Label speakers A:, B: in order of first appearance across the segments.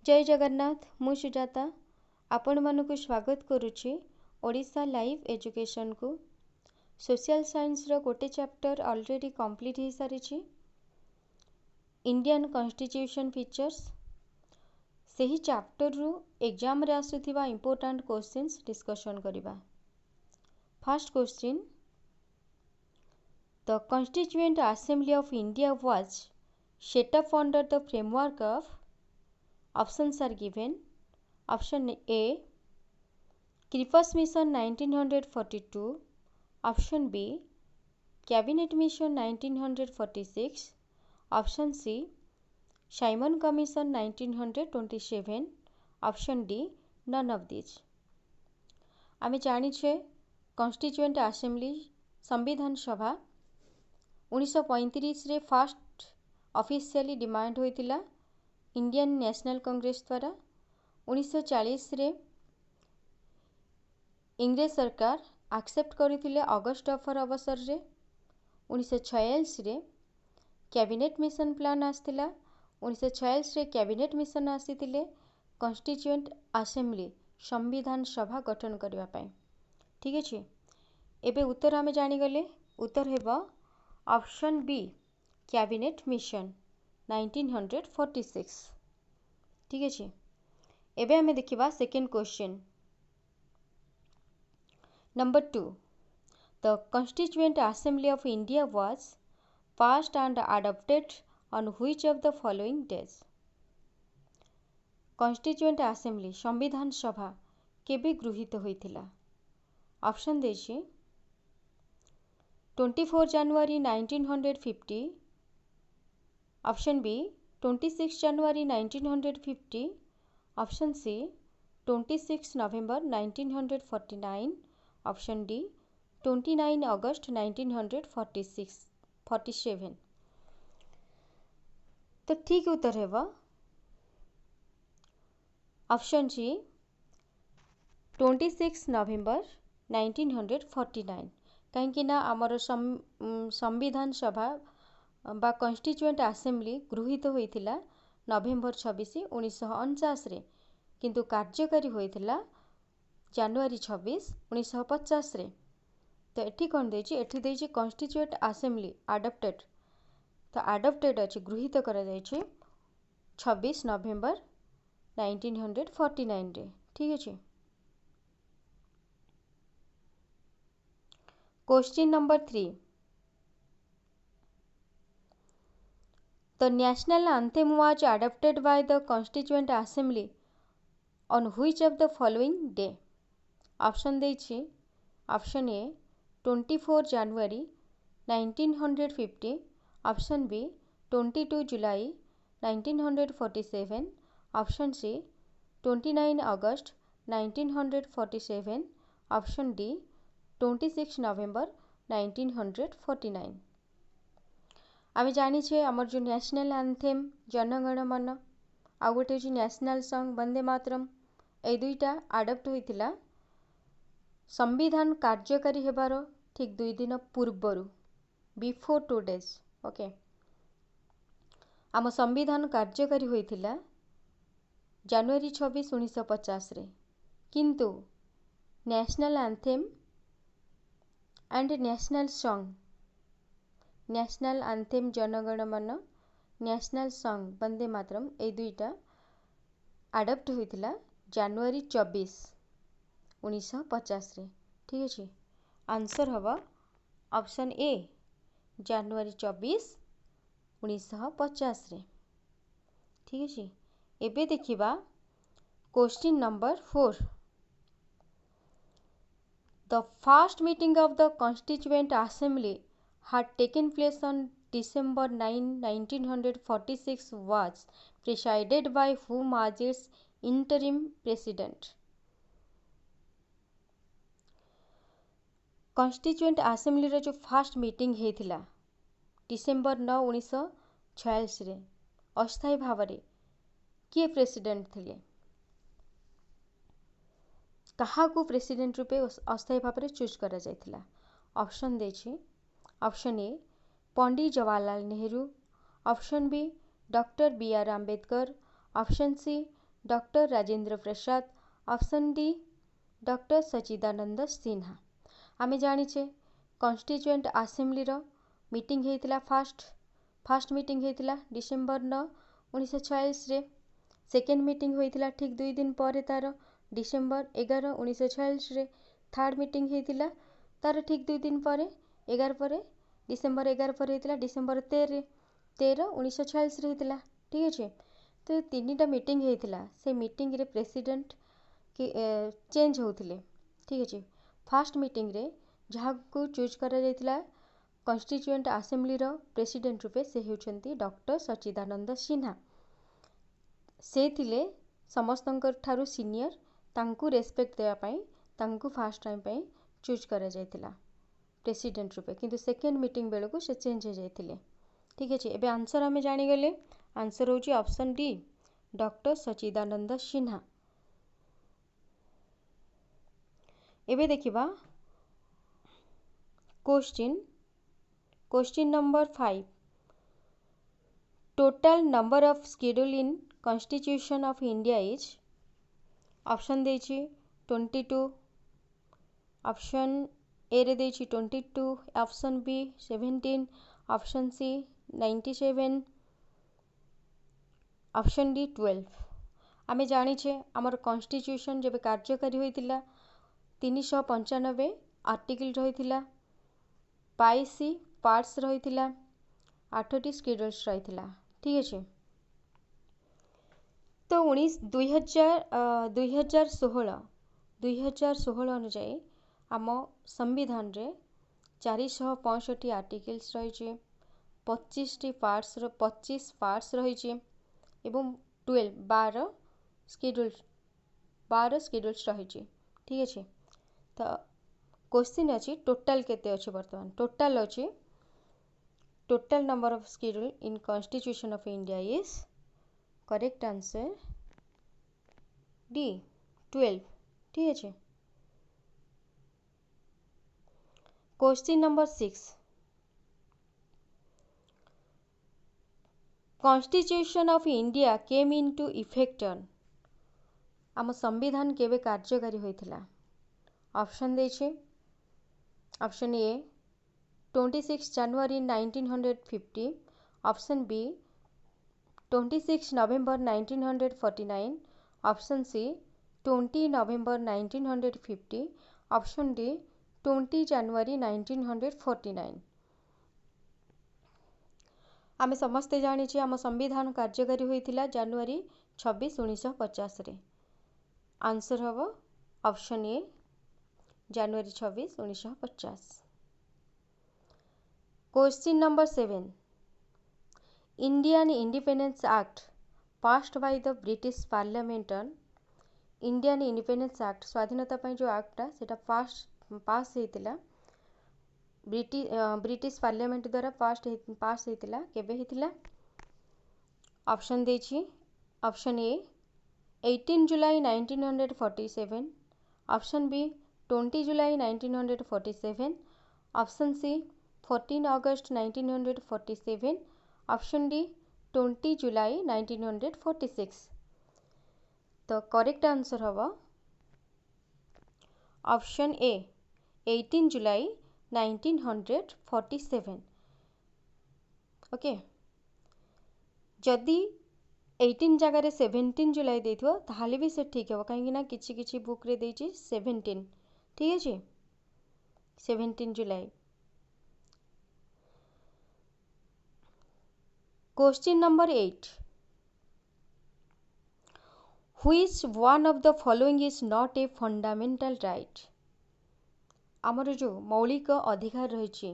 A: जय जगन्नाथ मु सुजाता आपण मानक स्वागत करुच्ची ओडिशा लाइव एजुकेशन को। सोशल साइंस रो गोटे चैप्टर ऑलरेडी कंप्लीट हो सारी इंडियन कॉन्स्टिट्यूशन फीचर्स से ही चैप्टर रु एग्जाम रे आसुथिबा इंपोर्टेंट क्वेश्चंस डिस्कशन करिबा। First question, the constituent assembly of India was set up under the framework of. Options are given. Option A, Kripos Mission 1942. Option B, Cabinet Mission 1946. Option C, Simon Commission 1927. Option D, none of these. आमे जानिछे constituent assembly संविधान सभा 1935 रे first officially demand होइतिला Indian National Congress द्वारा। 1940 रे इंग्रेज सरकार accept करथिले अगस्त ऑफर अवसर रे। 1946 रे कैबिनेट मिशन प्लान आस्तिला। 1946 रे कैबिनेट मिशन आसीतिले कॉन्स्टिट्यूएंट असेंबली संविधान सभा गठन करबा पय। ठीक अछि, एबे उत्तर आमे जानि गले। उत्तर हेबा ऑप्शन बी, कैबिनेट मिशन 1946। ठीक है, एबे हमें देखिबा second question. Number 2, the constituent assembly of India was passed and adopted on which of the following days. Constituent assembly संविधान सभा केबे गृहीत होइथिला। ऑप्शन देछि 24 जनवरी 1950। ऑप्शन बी 26 जनवरी 1950। ऑप्शन सी 26 नवंबर 1949। ऑप्शन डी 29 अगस्त 1947। तो ठीक उत्तर हेबा ऑप्शन सी 26 नवंबर 1949। कहीं ना आमर संविधान सभा बा कॉन्स्टिट्यूएंट असेंबली गृहीत होइथिला नवेम्बर 26 1949 रे, किंतु कार्यकारी होइथिला जनवरी 26 1950 रे। तो एठी कोन देछि, एठी देछि कॉन्स्टिट्यूएंट असेंबली अडॉप्टेड। तो अडॉप्टेड अछि, गृहीत करा जायछि 26 नवंबर 1949 रे। ठीक अछि। Question number 3, the national anthem was adopted by the constituent assembly on which of the following day? Option देछि। ऑप्शन ए 24 जनवरी 1950। ऑप्शन बी 22 जुलाई 1947। ऑप्शन सी 29 अगस्त 1947। ऑप्शन डी 26 नवंबर 1949। आमे जानिछे हमर जो नेशनल एंथेम जनगण मन आ गोटे जो नेशनल सॉन्ग वंदे मातरम, ए दुईटा अडॉप्ट होइतिला संविधान कार्यकारी हेबार ठीक 2 दिन पूर्वरु, बिफोर 2 days। ओके, आम संविधान कार्यकारी होइतिला जनवरी 26 1950 रे, किंतु national anthem and national song, national anthem Janagana Mana, national song Vande Mataram, ए दुईटा अडॉप्ट होइतिला जनवरी 24 1950 रे। ठीक अछि, आंसर हवा ऑप्शन ए जनवरी 24 1950 रे। ठीक अछि, एबे देखिबा question number 4, the first meeting of the constituent assembly had taken place on December 9, 1946 was presided by whom as its interim president? Constituent assembly रे जो फर्स्ट मीटिंग हेथिला डिसेंबर 9 1946 रे, अस्थायी भाव रे किए प्रेसिडेंट थिले? काहाकू प्रेसिडेंट रूपे अस्थायी भाव रे चूज करा जायथिला? ऑप्शन देछि। Option A Pandit Jawaharlal Nehru. Option B doctor B R Ambedkar. Option C doctor Rajendra Prasad. Option D doctor Sachchidanand Sinha. आमे जानिछे कॉन्स्टिट्यूएंट असेंबली रो मीटिंग हेतिला फर्स्ट मीटिंग हेतिला डिसेंबर 9 1946 रे। सेकेंड मीटिंग होइतिला ठीक 2 दिन पर तार डिसेंबर 11 1946 रे। थर्ड मीटिंग हेतिला तार ठीक 2 दिन पर 11 पर डिसेंबर 11 पर हेतिला डिसेंबर 13 1946 रे हेतिला। ठीक अछि। तो तीनटा मीटिंग हेतिला से मीटिंग रे प्रेसिडेंट कि चेंज होउथिले। ठीक अछि। फर्स्ट मीटिंग रे जहा को चूज करा जायतिला कॉन्स्टिट्यूएंट असेंबली रो प्रेसिडेंट रूपे से हेउचंती डॉक्टर सच्चिदानंद सिन्हा। से थिले समस्तंकर ठारू सीनियर तांकू रेस्पेक्ट देवा पई तांकू फर्स्ट टाइम पई चूज करा जायतिला प्रेसिडेंट रूपे। किंतु सेकेंड मीटिंग बेले को से चेंज हो जायतिले। ठीक अछि। एबे आंसर हमें जानि गेले। आंसर होची option D doctor Sachchidanand Sinha. एबे देखिबा question number 5 total number of schedule in constitution of India is. Option देछि 22, ऑप्शन ए रे देछि 22, option B 17, option C 97, option D 12। आमे जानिछे हमर कॉन्स्टिट्यूशन जब कार्यकारी होइतिला 395 आर्टिकल रहितिला, 22 पार्ट्स रहितिला, 8टी शेड्यूल्स रहितिला। ठीक अछि। तो 2016 अनुसार आम संविधान रे 465 आर्टिकल्स रही, 25 पार्ट्स रही एवं 12 शेड्यूल्स रही। ठीक अछि। तो क्वेश्चन अछि टोटल केते अछि वर्तमान टोटल अछि total number of schedule in constitution of India is correct answer D 12। ठीक अछि। Question number 6 constitution of India came into effect on. आम संविधान केबे कार्यकारी होइथिला। ऑप्शन देछि ऑप्शन ए 26 जनवरी 1950, ऑप्शन बी 26 नवंबर 1949, ऑप्शन सी 20 नवंबर 1950, ऑप्शन डी 20 जनवरी 1949। आमे समस्ते जानिछे आम संविधान कार्यकारी होइथिला जनवरी 26 1950 रे। आंसर हबो option A January 26 1950। Question number 7 Indian independence act passed by the British parliament on. Indian independence act स्वाधीनता पई जो एक्टा सेटा पास हेतिला ब्रिटिश पार्लियामेंट द्वारा पास हेतिला केबे हेतिला। ऑप्शन देछि ऑप्शन ए 18 जुलाई 1947, ऑप्शन बी 20 जुलाई 1947, ऑप्शन सी 14 अगस्त 1947, ऑप्शन डी 20 जुलाई 1946। तो करेक्ट आंसर हवा ऑप्शन ए 18 जुलाई 1947। ओके जदि 18 जगह 17 जुलाई देथियो ताहाले भी से ठीक है कहीं ना किछि किछि बुक रे देछि 17। ठीक अछि 17 जुलाई। Question number 8 Which one of the following is not a fundamental right। आमर जो मौलिक अधिकार रही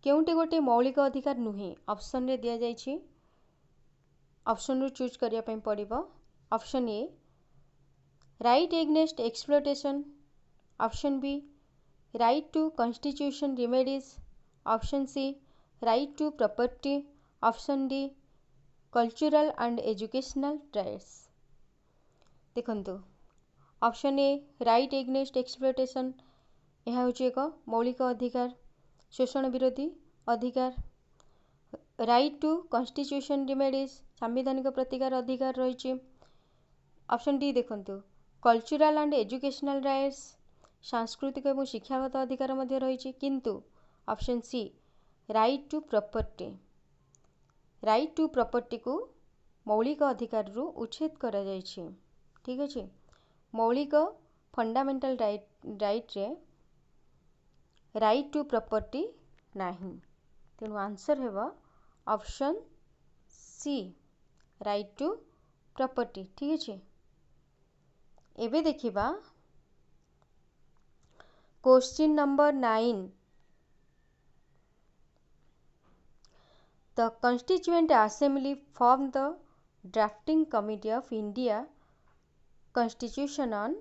A: केउटे गोटे मौलिक अधिकार नुहे। ऑप्शन रे दिया जाइछि ऑप्शन रू चूज करिया पई पड़िबो। Option A right against exploitation, option B right to constitution remedies, option C right to property, option D cultural and educational rights. देखंतु option A right against exploitation यह होची एक मौलिक अधिकार शोषण विरोधी अधिकार। राइट टू कन्स्टिट्यूशन रिमेडीज सांविधानिक प्रतिकार अधिकार रही। ऑप्शन डी देखंतु कल्चरल एंड एजुकेशनल राइट्स सांस्कृतिक और शिक्षागत अधिकार मध्य रही। किंतु option C right to property, right to property को मौलिक अधिकार रु उच्छेद करा जायछि। ठीक अछि, मौलिक फंडामेंटल राइट रे राइट टू प्रॉपर्टी नाही, तेणु आंसर हेबा option C right to property. ठीक अछि, एबे देखिबा question number 9। The Constituent Assembly formed the Drafting Committee of India Constitution on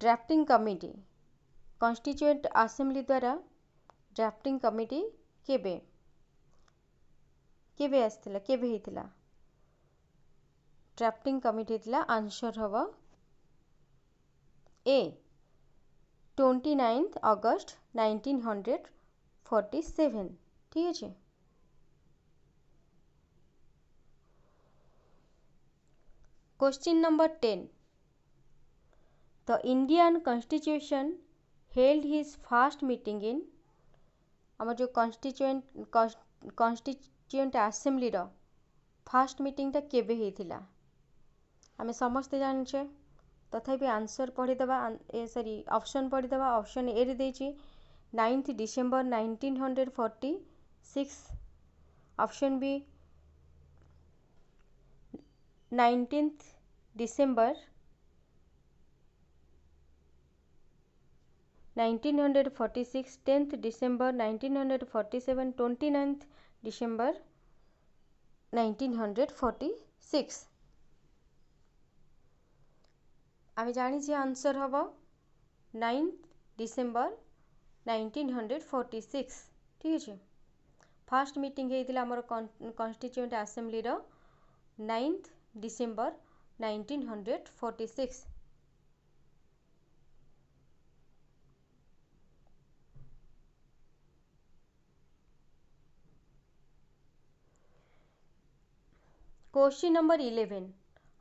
A: drafting committee constituent assembly द्वारा ड्राफ्टिंग कमिटी केबे केबे आस्थिला केबे हेतिला ड्राफ्टिंग कमिटी हेतिला। आंसर हवा ए 29 अगस्त 1947। ठीक है, question number 10। The Indian Constitution held his first meeting in आम जो कॉन्स्टिट्यूएंट असेंबली रो फर्स्ट मीटिंग टा केबे हेतिला आमे समस्ते जानछे, तथापि आंसर पढ़ीदेवा सॉरी ऑप्शन पढ़ीदेवा। ऑप्शन ए रे देछि 9 December 1946, option B 19 December 1946, 10 December 1947, 29 December 1946। आमे जानी जे आंसर हबो 9 डिसेंबर 1946। ठीक अछि, फर्स्ट मीटिंग हेतिला हमर constituent assembly row 9 December 1946। Question number 11.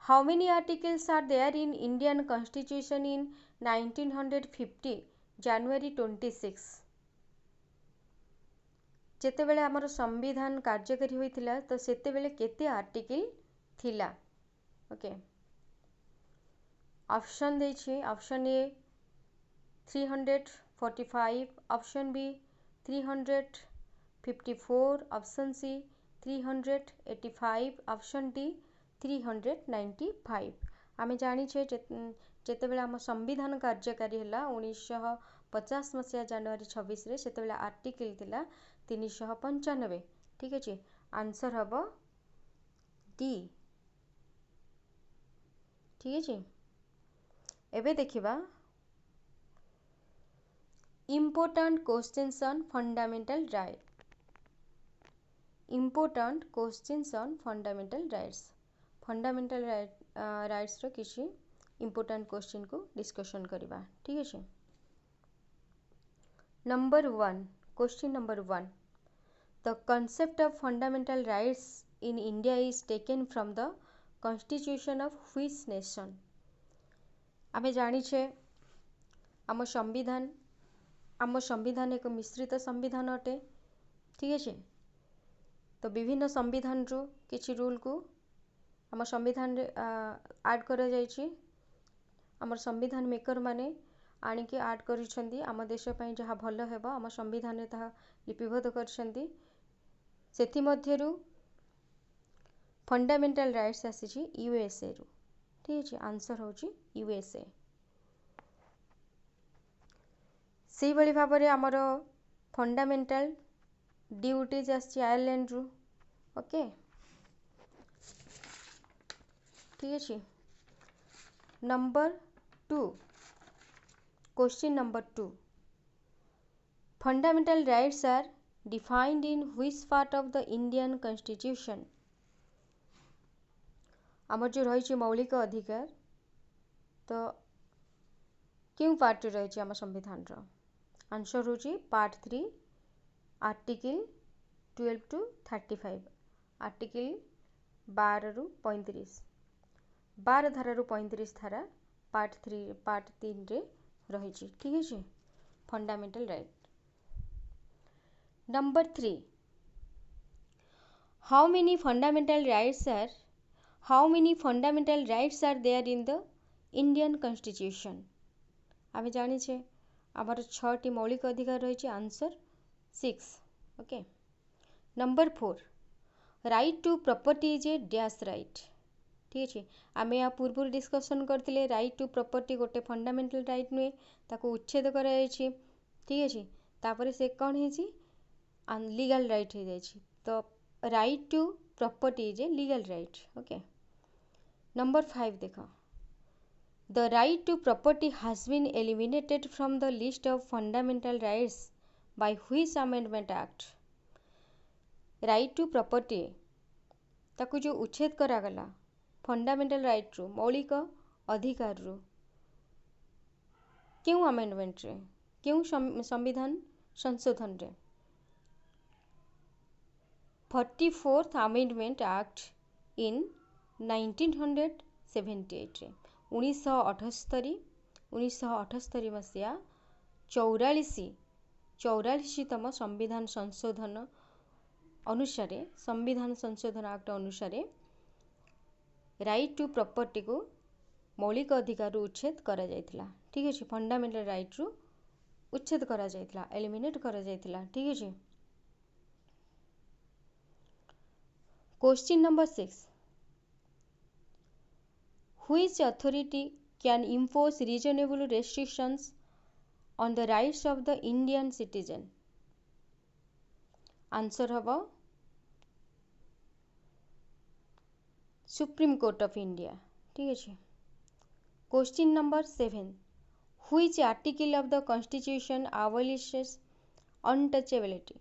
A: How many articles are there in Indian Constitution in 1950 January 26? जेतेबेले हमर संविधान कार्यकारी होइतिला तो सेतेबेले केते आर्टिकल थिला। ओके, ऑप्शन देछि option A 345, option B 354, option C 385, option D 395। आमे जानी छे जेतेबेले हम संविधान कार्यकारी हला 1950 मसिया जनवरी 26 रे सेतेबेले आर्टिकल थिला 395। ठीक अछि, आंसर हबो डी। ठीक अछि, एबे देखिबा important questions on fundamental right. Important questions on fundamental rights, fundamental rights रो किछि इम्पोर्टेंट क्वेश्चन को डिस्कशन करिबा। ठीक अछि, number 1, question number 1। The concept of fundamental rights in India is taken from the constitution of which nation? आमे जानी छे आम संविधान एक मिश्रित संविधान अटे। ठीक अछि, तो विभिन्न संविधान रो किछि रूल को आम संविधान रे ऐड करा जायछि। आम संविधान मेकर माने आनिके ऐड करिसेंती आम देश पई जहा भलो हेबा आम संविधान रे ताहा लिपिबद्ध करछंती। सेथि मध्यरु फंडामेंटल राइट्स आसीछि यूएसए रु। ठीक अछि, आंसर होछि यूएसए। सेहि भली भाबरे हमर फंडामेंटल ड्यूटीज आसी आयरलैंड रु। ओके, ठीक अछि, number 2, question number 2। Fundamental rights are defined in which part of the Indian Constitution? आमर जो रही मौलिक अधिकार तो क्यों पार्ट रही आम संविधान रो आंसर होची पार्ट 3 आर्टिकल 12 टू 35 आर्टिकल 12 रु 35 12 धारा रु 35 धारा पार्ट 3 रे रही ठीक है fundamental right. Number 3 how many fundamental rights are there in the Indian constitution. आम जाने आमर 6टी मौलिक अधिकार रही answer 6 okay. Number 4 right to property is a dash right ठीक है आम या पूर्व डिस्कसन करते राइट टू प्रॉपर्टी गोटे फंडामेंटल राइट नुहे ताको उच्छेद कराई ठीक है तापर से कौन है लीगल राइट हो जाए तो right to property is a legal right okay. Number 5 देख The right to property has been eliminated from the list of fundamental rights by which amendment act? Right to property ताकू जो उच्छेद करागला fundamental right रू मौलिक अधिकार रू क्यों amendment रे क्यों संविधान संशोधन रे 44th अमेंडमेंट एक्ट इन 1978 रे 1978 मसीहा 44तम संविधान संशोधन अनुसार संविधान संशोधन एक्ट अनुसार राइट टू प्रॉपर्टी को मौलिक अधिकार उच्छेद करा जायतिला ठीक है फंडामेंटल राइट रू उच्छेद करा जायतिला एलिमिनेट करा जायतिला ठीक है। Question number 6 Which authority can impose reasonable restrictions on the rights of the Indian citizen? Answer हवा Supreme Court of India ठीक है। Question number 7 Which article of the Constitution abolishes untouchability?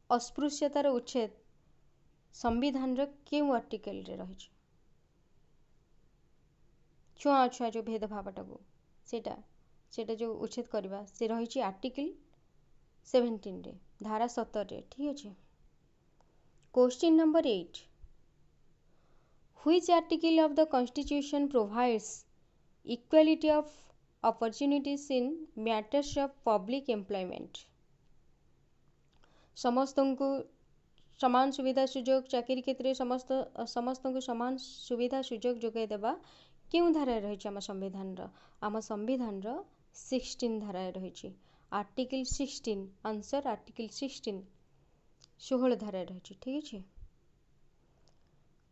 A: अस्पृश्यतार उच्छेद संविधान क्यों आर्टिकल रे रही छुआ छुआ जो भेदभावटा को सेटा जो उच्छेद करवा से रही आर्टिकल 17 रे धारा 17 रे ठीक है। Question number 8 Which article of the Constitution provides equality of opportunities in matters of public employment? समस्त को समान सुविधा सुजोग चाकरी क्षेत्र में समस्त को समान सुविधा सुजोग जोगाई देवा क्यों धारा रही आम संविधान 16 धारा रही आर्टिकल 16 आंसर आर्टिकल 16 धारा रही ठीक है।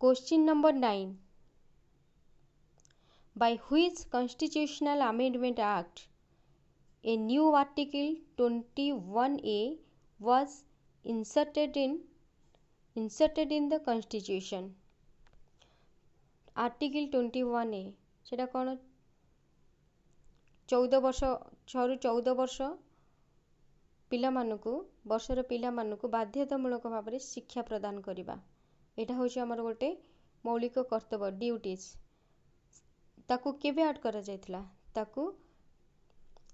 A: Question number 9 By which constitutional amendment act a new article 21A was inserted in the constitution? Article 21A सेटा कौन 14 वर्ष 6 रु 14 वर्ष पिला मानकु वर्षर पिला मानकु बाध्यतामूलक भाव में शिक्षा प्रदान करवा यहाँ हूँ आमर गोटे मौलिक कर्तव्य ड्यूटीज ताकू केबे ऐड करा जायतिला ताकू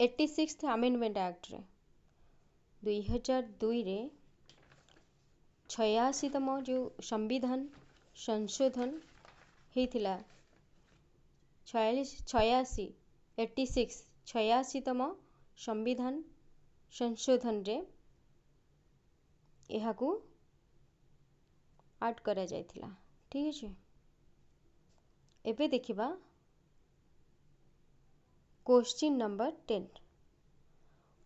A: 86th अमेंडमेंट एक्ट रे 2002 रे 86तम जो संविधान संशोधन होता 86तम संविधान संशोधन रे यहाँ को ऐड करा जायतिला ठीक है। एबे देखिबा question number 10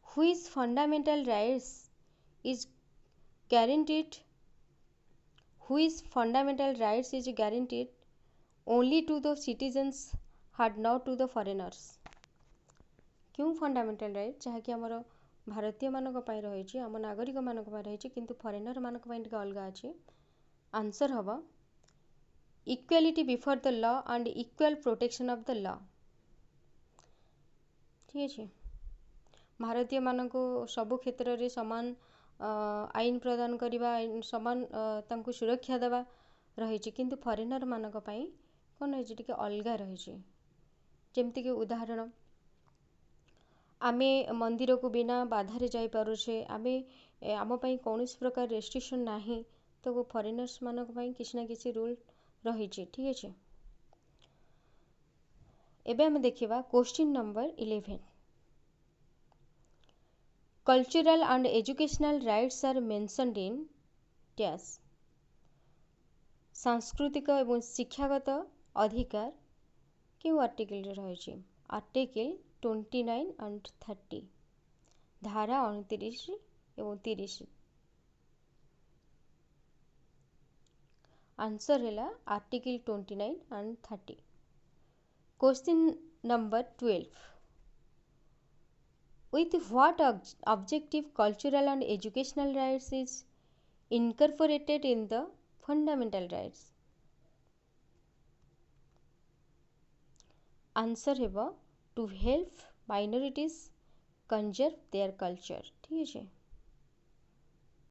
A: Which fundamental rights is guaranteed only to the citizens and not to the foreigners? क्यों फंडामेंटल राइट जहाँकि आमर भारतीय मानक पाई रही आम नागरिक मानक पाई रही किंतु फॉरेनर मानक पाई टिके अलगा अच्छे आंसर हवा equality before the law and equal protection of the law ठीक है। भारतीय मानक सबु क्षेत्र में समान आईन प्रदान करवा समान तांको सुरक्षा देवा रही किंतु फॉरेनर मानक पाई कौन रही टिके अलगा रही जमती कि उदाहरण आमे मंदिर को बिना बाधारे जाई पारुछे, आमे आम पई कौनसी प्रकार रेस्ट्रिक्शन नाही, तो फॉरेनर्स मानक पई किछि ना किछि रूल रहिछि। ठीक अछि। एबे हम देखिबा question number 11। Cultural and educational rights are mentioned in dash. सांस्कृतिक एवं शिक्षागत अधिकार क्यों आर्टिकल रे रहिछि? आर्टिकल 29 एंड 30, धारा 29 एवं 30। आंसर है article 29 and 30। Question number 12। With what objective cultural and educational rights is incorporated in the fundamental rights? Answer हेबो to help minorities conserve their culture. ठीक है।